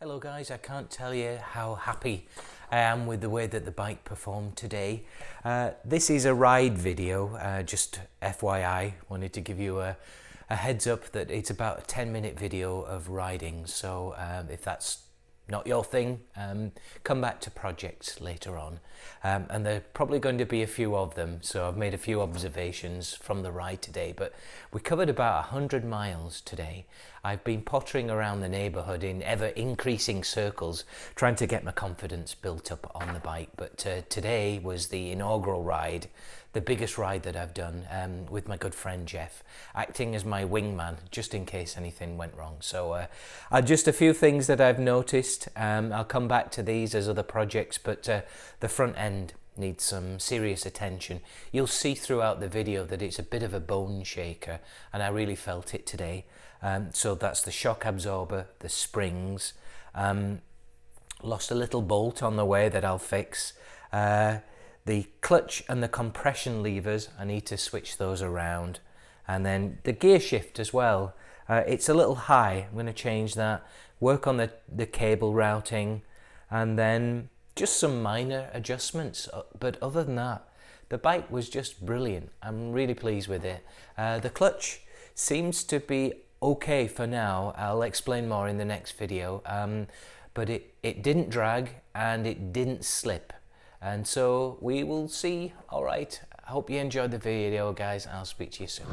Hello guys, I can't tell you how happy I am with the way that the bike performed today. This is a ride video, just FYI, wanted to give you a heads up that it's about a 10-minute video of riding, so if that's not your thing, come back to projects later on. And there are probably going to be a few of them, so I've made a few observations from the ride today, but we covered about 100 miles today. I've been pottering around the neighbourhood in ever increasing circles, trying to get my confidence built up on the bike, but today was the inaugural ride, the biggest ride that I've done, with my good friend Geoff, acting as my wingman, just in case anything went wrong. So just a few things that I've noticed. I'll come back to these as other projects, but the front end needs some serious attention. You'll see throughout the video that it's a bit of a bone shaker, and I really felt it today. So that's the shock absorber, the springs, lost a little bolt on the way that I'll fix. The clutch and the compression levers, I need to switch those around. And then the gear shift as well. It's a little high, I'm going to change that. Work on the cable routing, and then just some minor adjustments. But other than that, the bike was just brilliant. I'm really pleased with it. The clutch seems to be okay for now. I'll explain more in the next video. But it didn't drag and it didn't slip. And so we will see. All right, I hope you enjoyed the video, guys. I'll speak to you soon.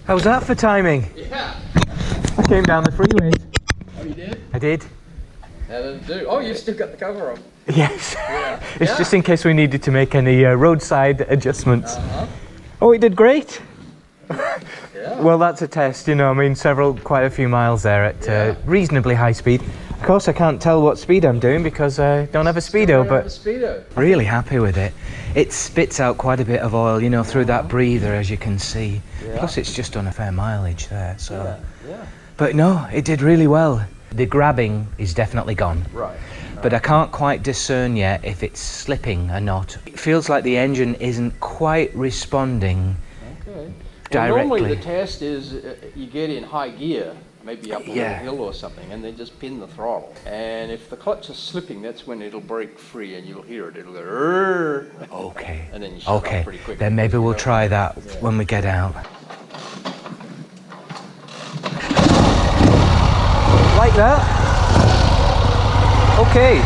How's that for timing? Yeah. I came down the freeway. Oh, you did? I did. How did it do? Oh, you've still got the cover on. Yes. Yeah. It's just in case we needed to make any roadside adjustments. Oh, it did great. Yeah. Well, that's a test, you know, I mean, quite a few miles there at reasonably high speed. Of course, I can't tell what speed I'm doing because I don't have a speedo, but really happy with it. It spits out quite a bit of oil, you know, through that breather, as you can see. Yeah. Plus, it's just on a fair mileage there, so. Yeah. But no, it did really well. The grabbing is definitely gone. Right. But I can't quite discern yet if it's slipping or not. It feels like the engine isn't quite responding directly. Well, normally the test is you get in high gear, maybe up a little hill or something, and then just pin the throttle. And if the clutch is slipping, that's when it'll break free and you'll hear it. It'll go, "Rrr." Okay. And then you shut off pretty quick. Then maybe we'll try that when we get out. Like that? Okay.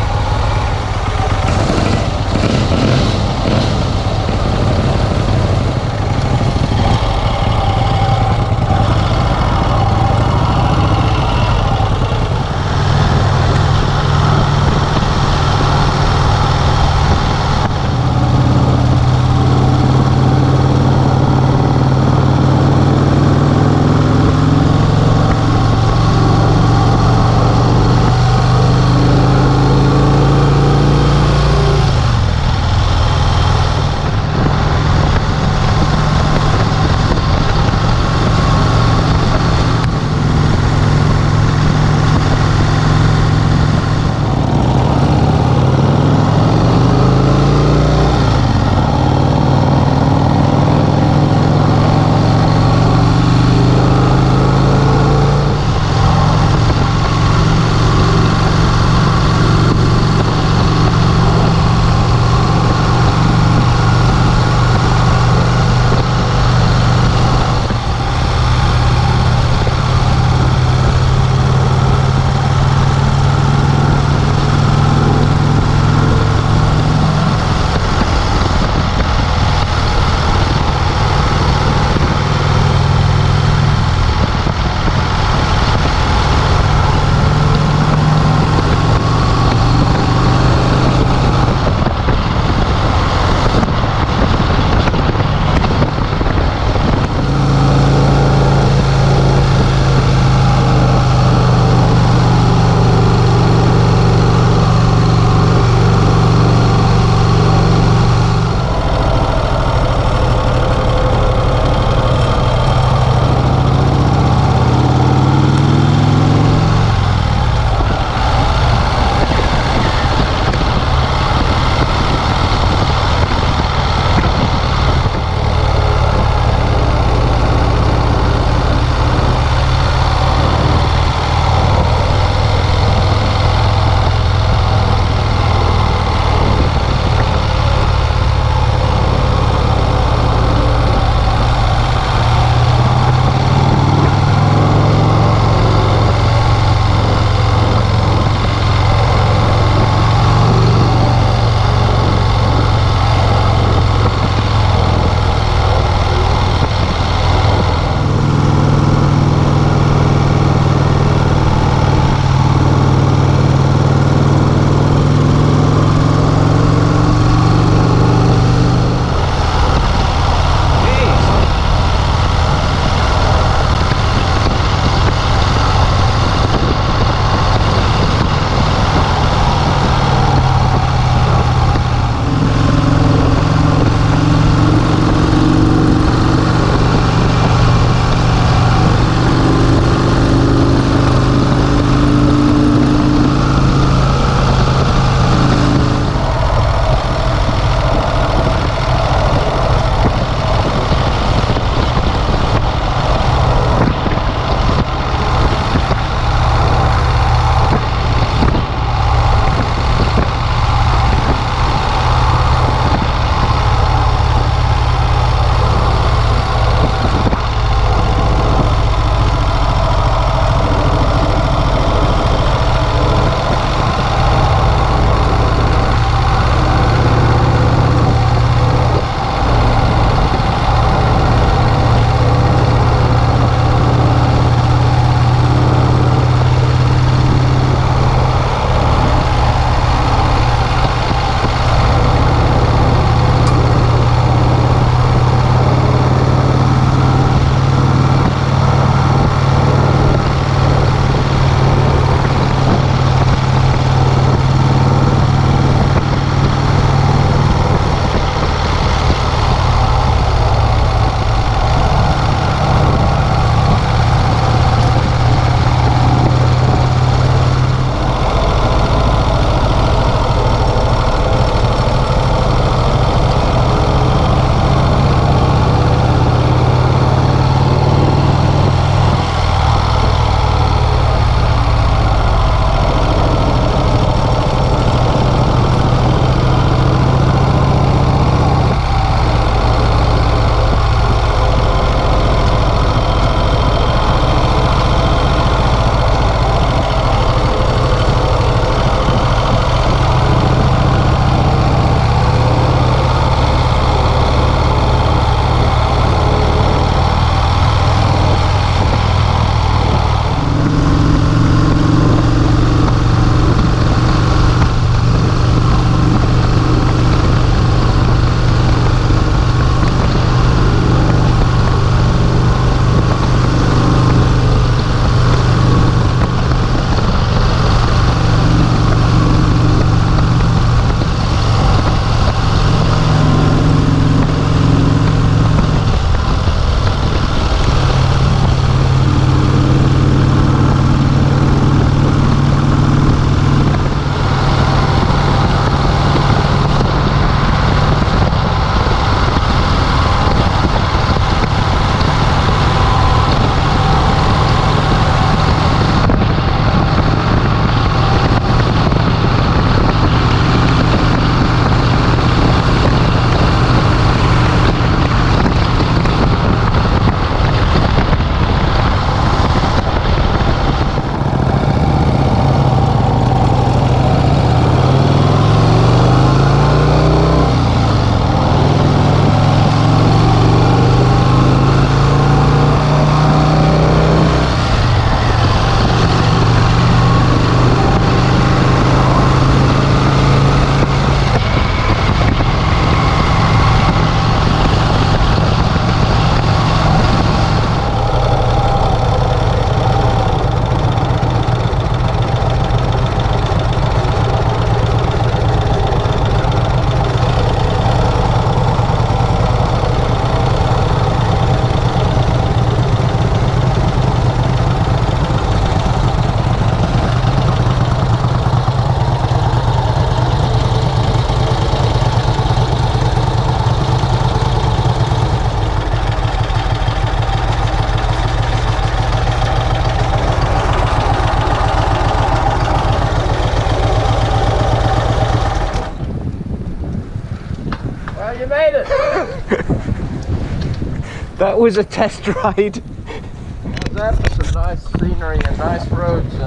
That was a test ride. How's that for some nice scenery and nice roads?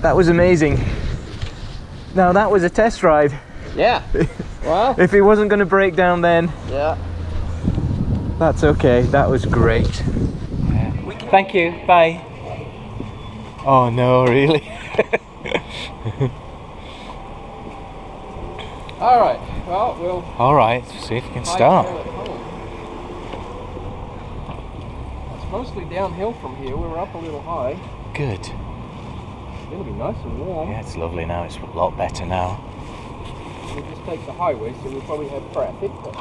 That was amazing. Now that was a test ride. Yeah. Well. If he wasn't going to break down then. Yeah. That's okay. That was great. Thank you. Bye. Oh no, really? All right. Well, we'll. All right. See if we can start. It's mostly downhill from here. We're up a little high. Good. It's gonna be nice and warm. Yeah, it's lovely now. It's a lot better now. We'll just take the highway, so we'll probably have traffic. But